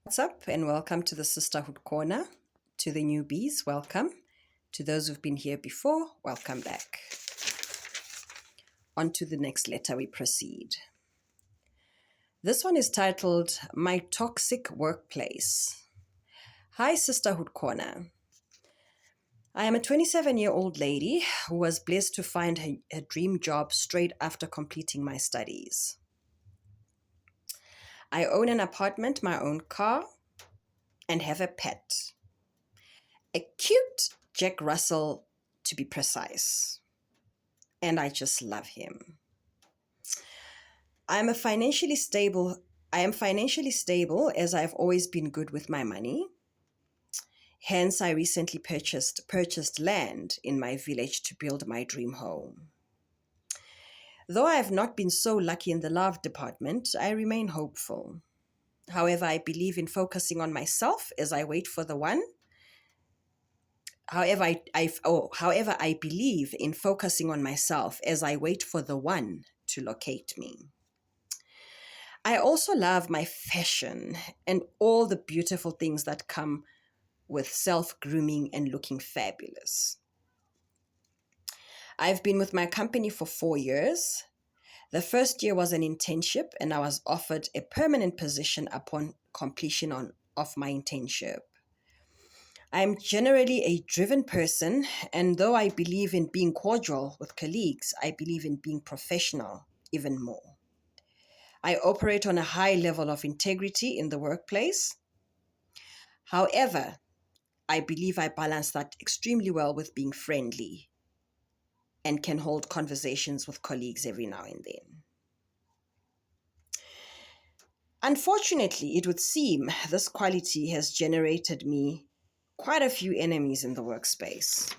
What's up, and welcome to the Sisterhood Corner. To the newbies, welcome. To those who've been here before, welcome back. On to the next letter we proceed. This one is titled My Toxic Workplace. Hi, Sisterhood Corner. I am a 27-year-old lady who was blessed to find her dream job straight after completing my studies. I own an apartment, my own car, and have a pet. A cute Jack Russell, to be precise. And I just love him. I am financially stable as I've always been good with my money. Hence, I recently purchased land in my village to build my dream home. Though I have not been so lucky in the love department, I remain hopeful. However, I believe in focusing on myself as I wait for the one. However, I believe in focusing on myself as I wait for the one to locate me. I also love my fashion and all the beautiful things that come with self-grooming and looking fabulous. I've been with my company for 4 years. The first year was an internship, and I was offered a permanent position upon completion of my internship. I'm generally a driven person, and though I believe in being cordial with colleagues, I believe in being professional even more. I operate on a high level of integrity in the workplace. However, I believe I balance that extremely well with being friendly and can hold conversations with colleagues every now and then. Unfortunately, it would seem this quality has generated me quite a few enemies in the workspace.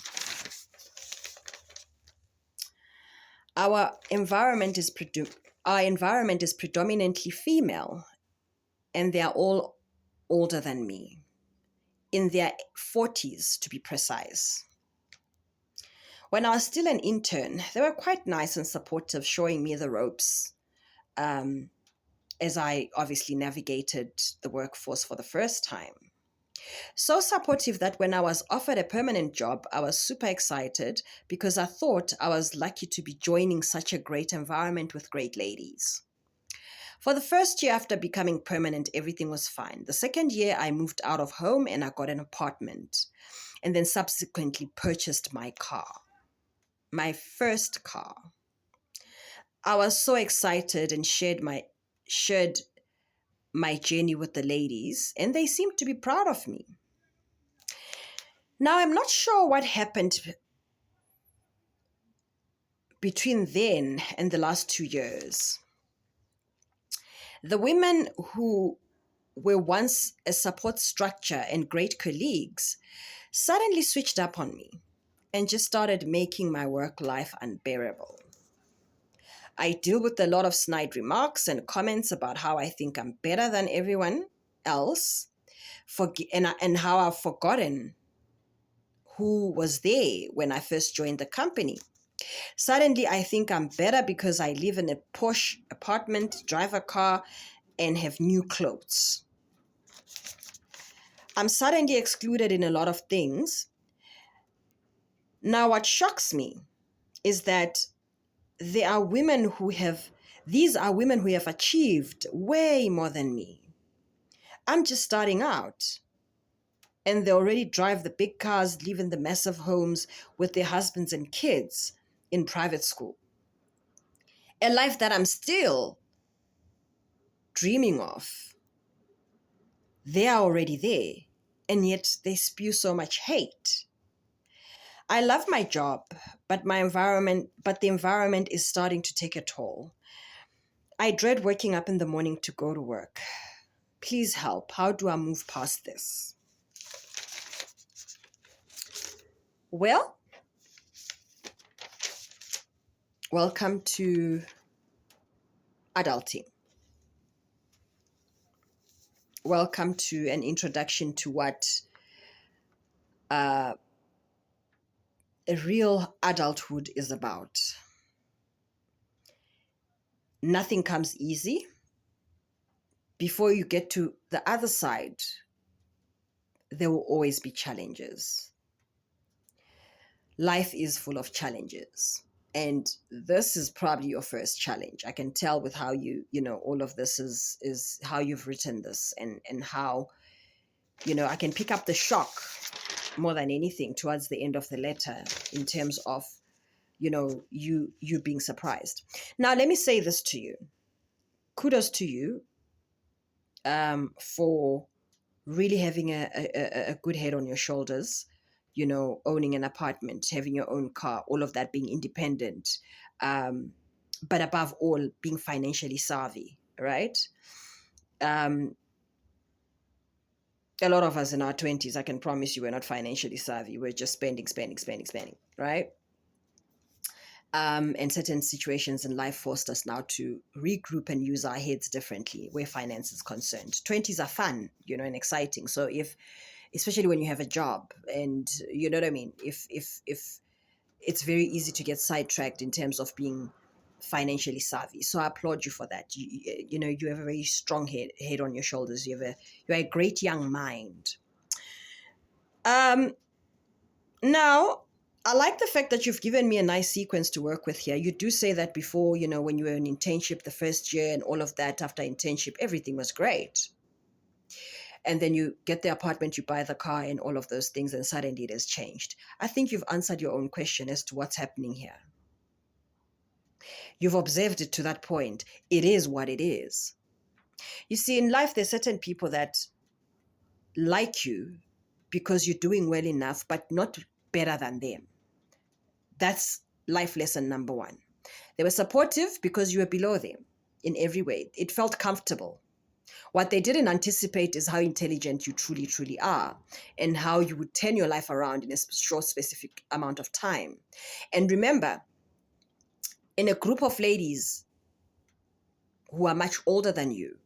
Our environment is predominantly female, and they are all older than me, in their 40s to be precise. When I was still an intern, they were quite nice and supportive, showing me the ropes as I obviously navigated the workforce for the first time. So supportive that when I was offered a permanent job, I was super excited because I thought I was lucky to be joining such a great environment with great ladies. For the first year after becoming permanent, everything was fine. The second year, I moved out of home and I got an apartment, and then subsequently purchased my first car. I was so excited and shared my journey with the ladies, and they seemed to be proud of me. Now, I'm not sure what happened between then and the last 2 years. The women who were once a support structure and great colleagues suddenly switched up on me and just started making my work life unbearable. I deal with a lot of snide remarks and comments about how I think I'm better than everyone else, and how I've forgotten who was there when I first joined the company. Suddenly, I think I'm better because I live in a posh apartment, drive a car, and have new clothes. I'm suddenly excluded in a lot of things. Now, what shocks me is that there are women who have, these are women who have achieved way more than me. I'm just starting out. And they already drive the big cars, live in the massive homes with their husbands and kids in private school. A life that I'm still dreaming of. They are already there, and yet they spew so much hate. I love my job, but the environment is starting to take a toll. I dread waking up in the morning to go to work. Please help. How do I move past this? Well, welcome to adulting. Welcome to an introduction to what a real adulthood is about. Nothing comes easy before you get to the other side, there will always be challenges. Life is full of challenges. And this is probably your first challenge. I can tell with how all of this is how you've written this, and how, I can pick up the shock more than anything towards the end of the letter, in terms of, you being surprised. Now, let me say this to you. Kudos to you for really having a good head on your shoulders, owning an apartment, having your own car, all of that, being independent, but above all, being financially savvy, right? A lot of us in our 20s, I can promise you, we're not financially savvy. We're just spending, right? And certain situations in life forced us now to regroup and use our heads differently where finance is concerned. 20s are fun, and exciting. So especially when you have a job, and you know what I mean, if it's very easy to get sidetracked in terms of being financially savvy. So I applaud you for that. You have a very strong head on your shoulders. You're a great young mind. Now, I like the fact that you've given me a nice sequence to work with here. You do say that before, when you were in internship the first year and all of that, after internship, everything was great. And then you get the apartment, you buy the car and all of those things, and suddenly it has changed. I think you've answered your own question as to what's happening here. You've observed it to that point. It is what it is. You see, in life, there's certain people that like you because you're doing well enough, but not better than them. That's life lesson number one. They were supportive because you were below them in every way. It felt comfortable. What they didn't anticipate is how intelligent you truly, truly are, and how you would turn your life around in a short, specific amount of time. And remember, in a group of ladies who are much older than you,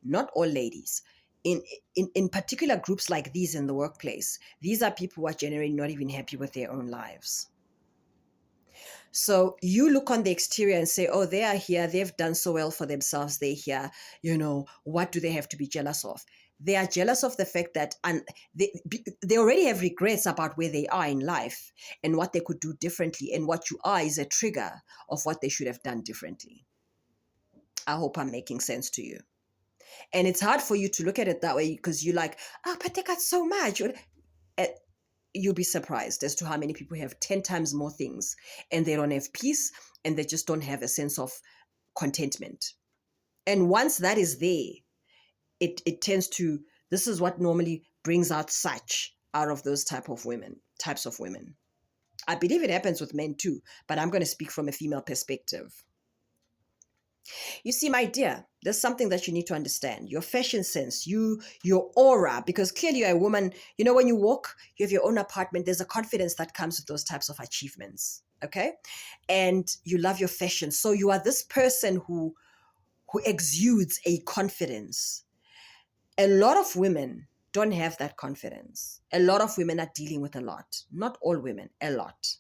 not all ladies, in particular groups like these in the workplace, these are people who are generally not even happy with their own lives. So you look on the exterior and say, oh, they are here, they've done so well for themselves, they're here, what do they have to be jealous of? They are jealous of the fact that they already have regrets about where they are in life and what they could do differently, and what you are is a trigger of what they should have done differently. I hope I'm making sense to you. And it's hard for you to look at it that way because you're like, but they got so much. You'll be surprised as to how many people have 10 times more things and they don't have peace, and they just don't have a sense of contentment. And once that is there, it tends to, this is what normally brings out such out of those types of women. I believe it happens with men too, but I'm going to speak from a female perspective. You see, my dear, there's something that you need to understand. Your fashion sense, your aura, because clearly you're a woman. When you walk, you have your own apartment, there's a confidence that comes with those types of achievements, okay? And you love your fashion. So you are this person who exudes a confidence. A lot of women don't have that confidence. A lot of women are dealing with a lot. Not all women, a lot.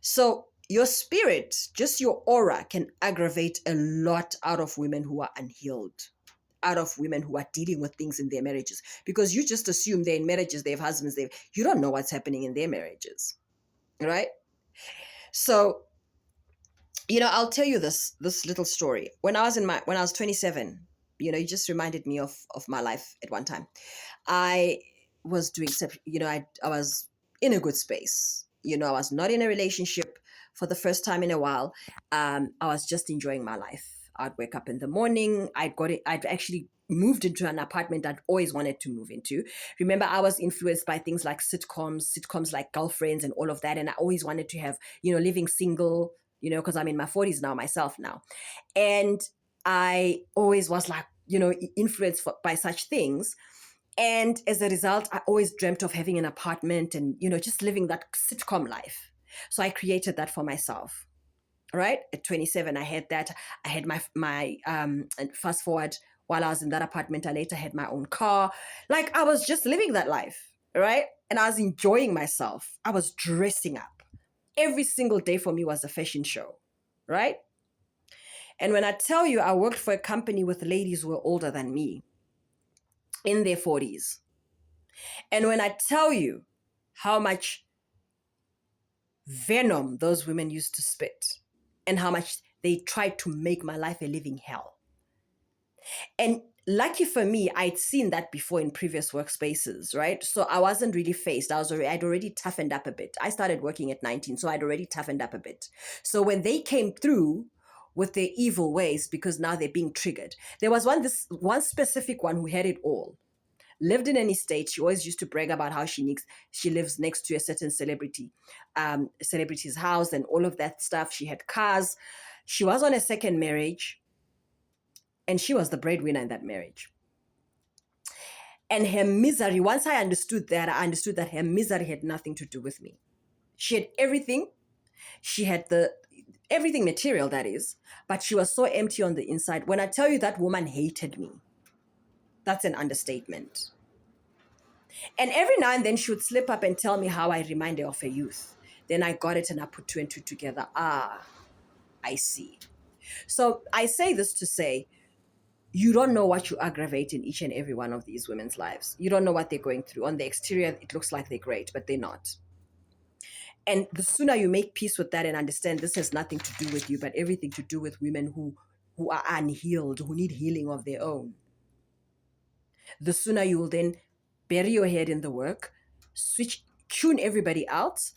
So your spirit, just your aura, can aggravate a lot out of women who are unhealed, out of women who are dealing with things in their marriages, because you just assume they're in marriages, they have husbands, you don't know what's happening in their marriages, right? So, I'll tell you this little story. When I was 27, you just reminded me of my life at one time. I was doing, I was in a good space. I was not in a relationship for the first time in a while. I was just enjoying my life. I'd wake up in the morning. I'd actually moved into an apartment I'd always wanted to move into. Remember, I was influenced by things like sitcoms like Girlfriends and all of that. And I always wanted to have, living single, because I'm in my 40s now myself now. And I always was like, influenced by such things. And as a result, I always dreamt of having an apartment and, just living that sitcom life. So I created that for myself, right? At 27, I had that. I had my and fast forward, while I was in that apartment, I later had my own car. Like, I was just living that life, right? And I was enjoying myself. I was dressing up. Every single day for me was a fashion show, right? And when I tell you I worked for a company with ladies who were older than me, in their 40s, and when I tell you how much venom those women used to spit and how much they tried to make my life a living hell. And lucky for me, I'd seen that before in previous workspaces, right? So I wasn't really faced. I'd already toughened up a bit. I started working at 19, so I'd already toughened up a bit. So when they came through with their evil ways, because now they're being triggered, there was one specific one who had it all. Lived in an estate. She always used to brag about how she lives next to a certain celebrity's house and all of that stuff. She had cars. She was on a second marriage, and she was the breadwinner in that marriage. And her misery, once I understood that her misery had nothing to do with me. She had everything. She had everything material, that is, but she was so empty on the inside. When I tell you that woman hated me, that's an understatement. And every now and then she would slip up and tell me how I remind her of her youth. Then I got it and I put two and two together. Ah, I see. So I say this to say, you don't know what you aggravate in each and every one of these women's lives. You don't know what they're going through. On the exterior, it looks like they're great, but they're not. And the sooner you make peace with that and understand this has nothing to do with you, but everything to do with women who are unhealed, who need healing of their own, the sooner you will then bury your head in the work, tune everybody out,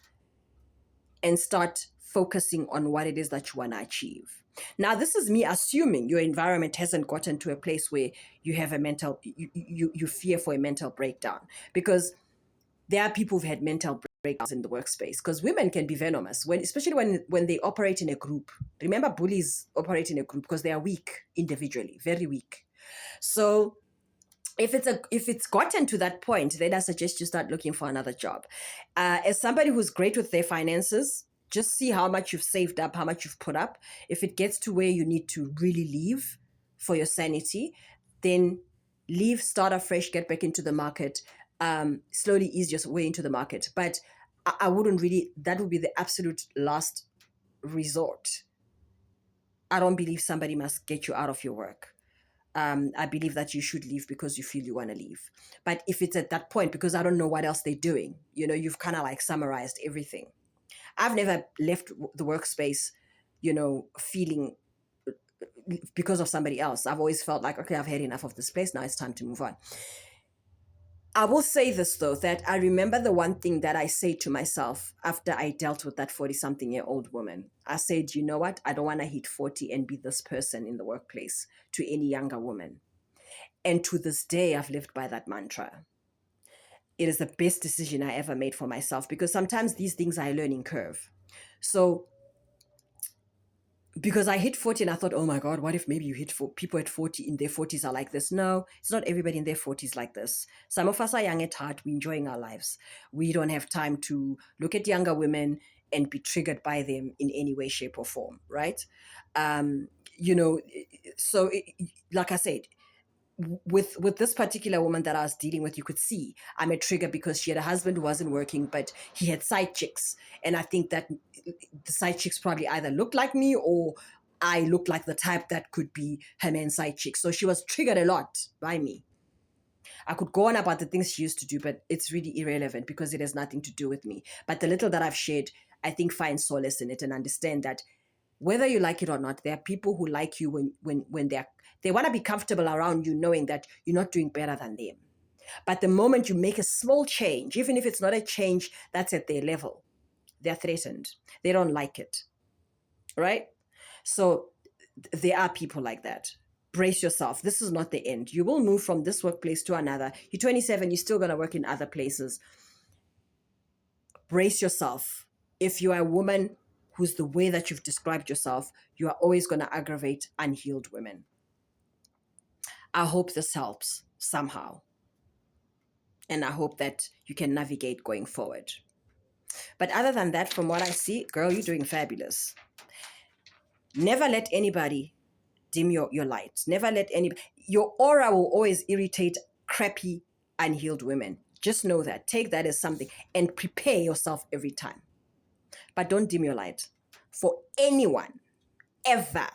and start focusing on what it is that you want to achieve. Now, this is me assuming your environment hasn't gotten to a place where you have you fear for a mental breakdown, because there are people who've had mental breakdowns in the workspace, because women can be venomous, especially when they operate in a group. Remember, bullies operate in a group because they are weak individually, very weak. So if it's gotten to that point, then I suggest you start looking for another job. As somebody who's great with their finances, just see how much you've saved up, how much you've put up. If it gets to where you need to really leave for your sanity, then leave, start afresh, get back into the market, slowly ease your way into the market. But I wouldn't really, that would be the absolute last resort. I don't believe somebody must get you out of your work. I believe that you should leave because you feel you want to leave. But if it's at that point, because I don't know what else they're doing, you've kind of like summarized everything. I've never left the workspace, feeling because of somebody else. I've always felt like, okay, I've had enough of this place. Now it's time to move on. I will say this, though, that I remember the one thing that I say to myself after I dealt with that 40-something-year-old woman. I said, you know what? I don't want to hit 40 and be this person in the workplace to any younger woman. And to this day, I've lived by that mantra. It is the best decision I ever made for myself, because sometimes these things are a learning curve. So because I hit 40 and I thought, oh my God, what if maybe you hit people at 40 in their 40s are like this? No, it's not everybody in their 40s like this. Some of us are young at heart. We're enjoying our lives. We don't have time to look at younger women and be triggered by them in any way, shape, or form, right? So like I said, with this particular woman that I was dealing with, you could see I'm a trigger because she had a husband who wasn't working, but he had side chicks. And I think that the side chicks probably either looked like me or I looked like the type that could be her man's side chick. So she was triggered a lot by me. I could go on about the things she used to do, but it's really irrelevant because it has nothing to do with me. But the little that I've shared, I think find solace in it and understand that whether you like it or not, there are people who like you when they want to be comfortable around you, knowing that you're not doing better than them. But the moment you make a small change, even if it's not a change that's at their level, they're threatened. They don't like it, right? So there are people like that. Brace yourself. This is not the end. You will move from this workplace to another. You're 27, you're still going to work in other places. Brace yourself. If you are a woman who's the way that you've described yourself, you are always going to aggravate unhealed women. I hope this helps somehow. And I hope that you can navigate going forward. But other than that, from what I see, girl, you're doing fabulous. Never let anybody dim your light. Never let anybody... Your aura will always irritate crappy, unhealed women. Just know that. Take that as something and prepare yourself every time. But don't dim your light for anyone, ever.